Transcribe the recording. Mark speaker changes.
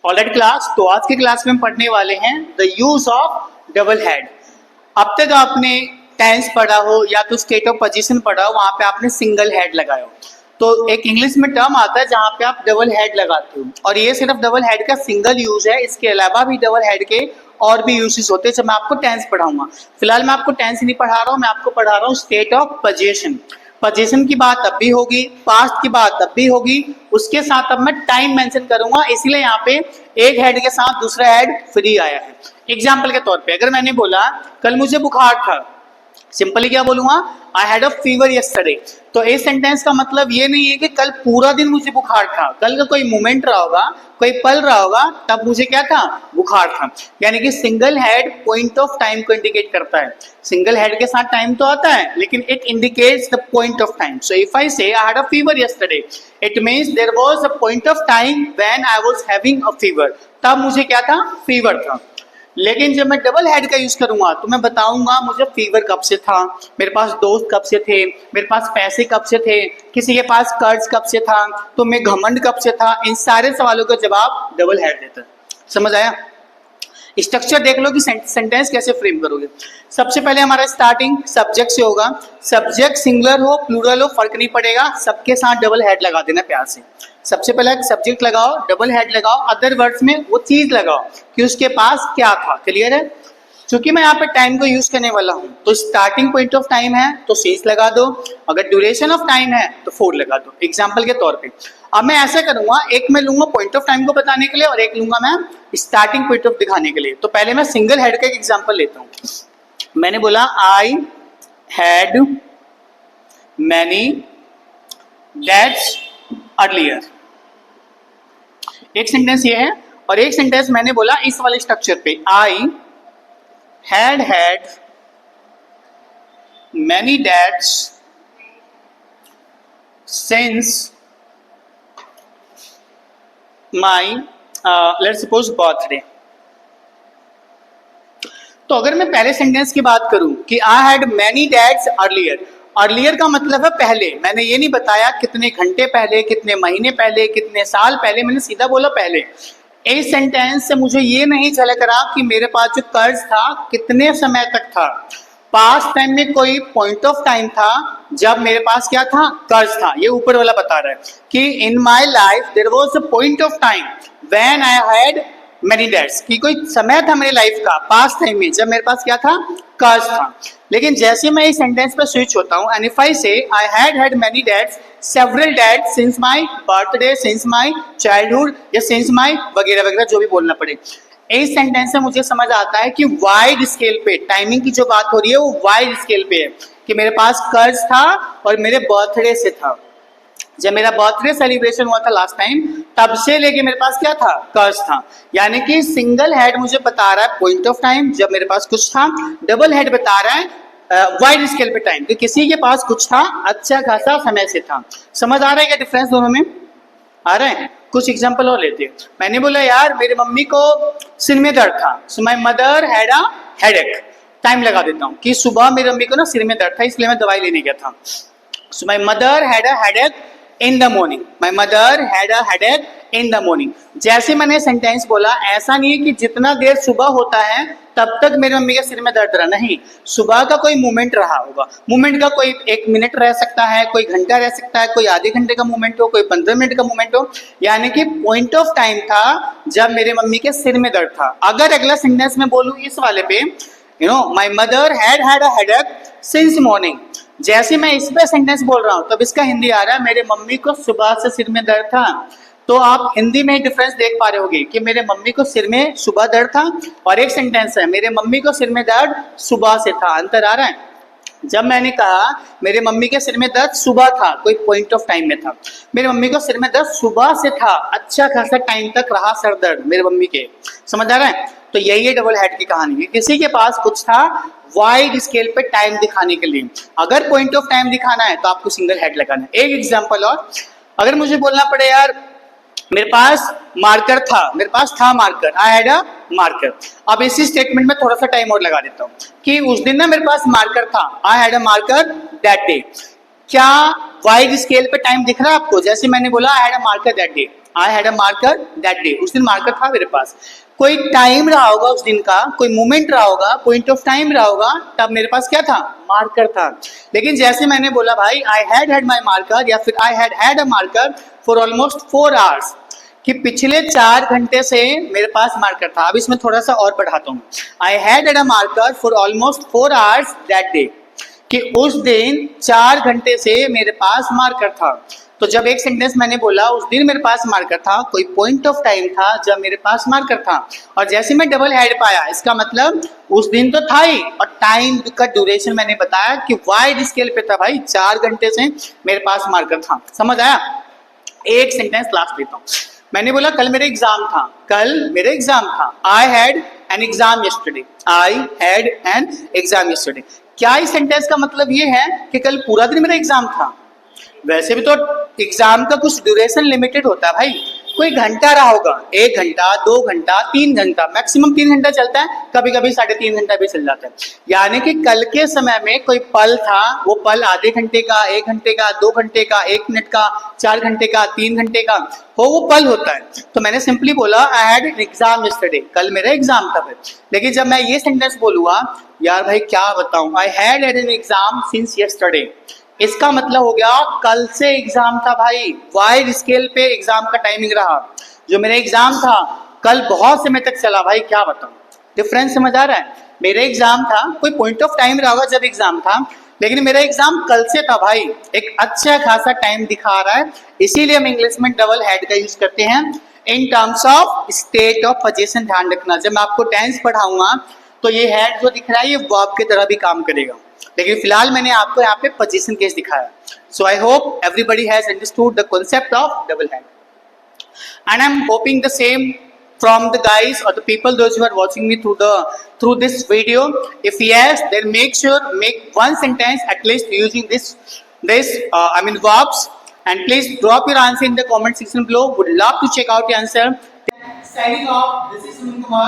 Speaker 1: Alright class, तो आज की क्लास में हम पढ़ने वाले हैं the use of double head. अब तक आपने टेंस पढ़ा हो या तो स्टेट ऑफ पोजीशन पढ़ा हो, वहां पे आपने सिंगल हेड लगाया हो। तो एक इंग्लिश में टर्म आता है जहां पे आप डबल हेड लगाते हो, और ये सिर्फ डबल हेड का सिंगल यूज है। इसके अलावा भी डबल हेड के और भी यूजेस होते हैं जब मैं आपको टेंस पढ़ाऊंगा। फिलहाल मैं आपको टेंस नहीं पढ़ा रहा हूँ, मैं आपको पढ़ा रहा हूँ स्टेट ऑफ पोजीशन। पोजीशन की बात तब भी होगी, पास्ट की बात तब भी होगी, उसके साथ अब मैं टाइम मेंशन करूंगा, इसलिए यहाँ पे एक हेड के साथ दूसरा हेड फ्री आया है। एग्जाम्पल के तौर पे अगर मैंने बोला कल मुझे बुखार था, सिंपली क्या बोलूंगा, आई हैड अ फीवर यस्टरडे। तो इस सेंटेंस का मतलब ये नहीं है कि कल पूरा दिन मुझे बुखार था, कल का कोई मोमेंट रहा होगा, कोई पल रहा होगा, तब मुझे क्या था, बुखार था। यानी कि single head point of time को इंडिकेट करता है। सिंगल हेड के साथ टाइम तो आता है, लेकिन it indicates the point of time. So if I say I had a fever yesterday, it means there was a point of time when I was having a fever, तब मुझे क्या था, फीवर था। लेकिन जब मैं डबल हेड का use करूंगा तो मैं बताऊंगा मुझे फीवर कब से था, मेरे पास दोस्त कब से थे, मेरे पास पैसे कब से थे, किसी के पास कर्ज कब से था, तो मैं घमंड कब से था। इन सारे सवालों का जवाब डबल हेड देता है। समझ आया? स्ट्रक्चर देख लो कि सेंटेंस कैसे फ्रेम करोगे। सबसे पहले हमारा स्टार्टिंग सब्जेक्ट से होगा। सब्जेक्ट सिंगुलर हो प्लूरल हो फर्क नहीं पड़ेगा, सबके साथ डबल हेड लगा देना प्यार से। सबसे पहले सब्जेक्ट लगाओ, डबल हेड लगाओ, अदर वर्ड्स में वो चीज लगाओ कि उसके पास क्या था। क्लियर है? चूंकि मैं यहाँ पे टाइम को यूज करने वाला हूँ, तो स्टार्टिंग पॉइंट ऑफ टाइम है तो सीज लगा दो, अगर ड्यूरेशन ऑफ टाइम है तो 4 लगा दो, एग्जाम्पल के तौर पे। अब मैं ऐसा करूंगा, एक मैं लूंगा पॉइंट ऑफ टाइम को बताने के लिए और एक लूंगा मैं स्टार्टिंग पॉइंट ऑफ दिखाने के लिए। तो पहले मैं सिंगल हेड का एक एग्जाम्पल लेता हूं। मैंने बोला I had many that's earlier, एक सेंटेंस ये है। और एक सेंटेंस मैंने बोला इस वाले स्ट्रक्चर पे, आई had many dads since my let's suppose birthday। तो अगर मैं पहले सेंटेंस की बात करूं कि I had many dads earlier, earlier का मतलब है पहले। मैंने ये नहीं बताया कितने घंटे पहले, कितने महीने पहले, कितने साल पहले, मैंने सीधा बोला पहले। इस सेंटेंस से मुझे ये नहीं झलक रहा कि मेरे पास जो कर्ज था कितने समय तक था। पास्ट टाइम में कोई पॉइंट ऑफ टाइम था जब मेरे पास क्या था, कर्ज था। ये ऊपर वाला बता रहा है कि in my life there was a point of time when I had many dates, कि कोई समय था मेरी लाइफ का पास्ट टाइम में जब मेरे पास क्या था, कर्ज था। लेकिन जैसे मैं इस सेंटेंस पर स्विच होता हूँ, and if I say I had many dates, several dates since my birthday, since my childhood, या सिंस माय वगैरह वगैरह जो भी बोलना पड़े, इस सेंटेंस से मुझे समझ आता है कि वाइड स्केल पे टाइमिंग की जो बात हो रही है वो वाइड स्केल पे है, कि मेरे पास कर्ज था और मेरे बर्थडे से था। जब मेरा बर्थडे सेलिब्रेशन हुआ था लास्ट टाइम, तब से लेके मेरे पास क्या था, कर्ज था। यानी कि सिंगल हेड मुझे बता रहा है पॉइंट ऑफ टाइम जब मेरे पास कुछ था, डबल हेड बता रहा है वाइड स्केल पे टाइम कि किसी के पास कुछ था, अच्छा खासा समय से था। समझ आ रहा है क्या डिफरेंस दोनों में? आ रहा है? कुछ एग्जांपल और लेते हैं। मैंने बोला यार मेरी मम्मी को सिर में दर्द था, so my mother had a headache. Time लगा देता हूँ कि सुबह मेरी मम्मी को ना सिर में दर्द था, इसलिए मैं दवाई लेने गया था। So my mother had a headache in the morning, my mother had a headache in the morning. जैसे मैंने सेंटेंस बोला, ऐसा नहीं है कि जितना देर सुबह होता है तब तक मेरी मम्मी के सिर में दर्द रहा, नहीं। सुबह का कोई मोमेंट रहा होगा, मोमेंट का कोई 1 मिनट रह सकता है, कोई घंटा रह सकता है, कोई आधे घंटे का मोमेंट हो, कोई 15 मिनट का मोमेंट हो। यानी कि पॉइंट ऑफ टाइम था जब मेरे मम्मी के सिर में दर्द था। अगर अगला सेंटेंस में बोलूं इस वाले पे, you know my mother had a headache since morning, जैसे मैं इस पे सेंटेंस बोल रहा हूं तब इसका हिंदी आ रहा है मेरे मम्मी को सुबह से सिर में दर्द था। तो आप हिंदी में डिफरेंस देख पा रहे होगे कि मेरे मम्मी को सिर में सुबह दर्द था, और एक सेंटेंस है मेरे मम्मी को सिर में दर्द सुबह से था। अंतर आ रहा है? जब मैंने कहा मेरे मम्मी के सिर में दर्द सुबह था, कोई पॉइंट ऑफ टाइम में था, मेरे मम्मी को सिर में दर्द सुबह से था, अच्छा खासा टाइम तक रहा सर दर्द मेरे मम्मी के। समझ आ रहा है? तो यही है डबल हेड की कहानी है। किसी के पास कुछ था वाइड स्केल पे टाइम दिखाने के लिए। अगर पॉइंट ऑफ टाइम दिखाना है तो आपको सिंगल हेड लगाना है। एक एग्जांपल और, अगर मुझे बोलना पड़े यार मेरे पास मार्कर था, मेरे पास था marker, I had a marker. अब इसी स्टेटमेंट में थोड़ा सा टाइम और लगा देता हूँ कि उस दिन ना मेरे पास मार्कर था, आई had a marker that day. क्या वाइड स्केल पे टाइम दिख रहा है आपको? जैसे मैंने बोला आई had a marker that day, I had a marker that day, उस दिन मार्कर था मेरे पास। कोई टाइम रहा होगा उस दिन का, कोई मोमेंट रहा होगा, पॉइंट ऑफ टाइम रहा होगा, तब मेरे पास क्या था, मार्कर था। लेकिन जैसे मैंने बोला भाई आई हैड माई मार्कर या फिर आई had a marker for almost 4 hours, कि पिछले 4 घंटे से मेरे पास मार्कर था। अब इसमें थोड़ा सा और बढ़ाता हूँ, आई had a marker for almost 4 hours that day, कि उस दिन 4 घंटे से मेरे पास मार्कर था। तो जब एक सेंटेंस मैंने बोला उस दिन मेरे पास मार्कर था, कोई पॉइंट ऑफ टाइम था जब मेरे पास मार्कर था, और जैसे मैं डबल हेड पाया, इसका मतलब उस दिन तो था ही, और टाइम का ड्यूरेशन मैंने बताया कि वाइड स्केल पे था भाई, 4 घंटे से मेरे पास मार्कर था। समझ आया? एक सेंटेंस लास्ट देता हूँ। मैंने बोला कल मेरे एग्जाम था, कल मेरे एग्जाम था, I had an exam yesterday, I had an exam yesterday. क्या इस सेंटेंस का मतलब ये है कि कल पूरा दिन मेरा एग्जाम था? वैसे भी तो एग्जाम का कुछ ड्यूरेशन लिमिटेड होता है भाई, कोई घंटा रहा होगा, 1 घंटा, 2 घंटा, 3 घंटा, मैक्सिमम 3 घंटा चलता है, कभी कभी 3.5 घंटा भी चल जाता है। यानी कि कल के समय में कोई पल था, वो पल आधे घंटे का, 1 घंटे का, 2 घंटे का, 1 मिनट का, 4 घंटे का, 3 घंटे का हो, वो पल होता है। तो मैंने सिंपली बोला I had an exam yesterday, कल मेरा एग्जाम था। लेकिन जब मैं ये सेंटेंस बोलूंगा, यार भाई क्या बताऊं, I had an exam since yesterday, इसका मतलब हो गया कल से एग्जाम था भाई, वाइड स्केल पे एग्जाम का टाइमिंग रहा। जो मेरा एग्जाम था कल बहुत समय तक चला भाई, क्या बताऊं, डिफरेंस समझ आ रहा है? मेरा एग्जाम था, कोई पॉइंट ऑफ टाइम रहा होगा जब एग्जाम था, लेकिन मेरा एग्जाम कल से था भाई, एक अच्छा खासा टाइम दिखा रहा है। इसीलिए हम इंग्लिश में डबल हेड का यूज करते हैं in terms of state of position. ध्यान रखना, जब मैं आपको टेंस पढ़ाऊंगा तो ये हेड जो दिख रहा है ये वर्ब की तरह भी काम करेगा, लेकिन फिलहाल मैंने आपको यहाँ पे पोजीशन केस दिखाया। So I hope everybody has understood the concept of double head, and I'm hoping the same from the guys or the people those who are watching me through this video. If yes, then make one sentence at least using this verbs, and please drop your answer in the comment section below. Would love to check out your answer. Signing off, this is Suman Kumar.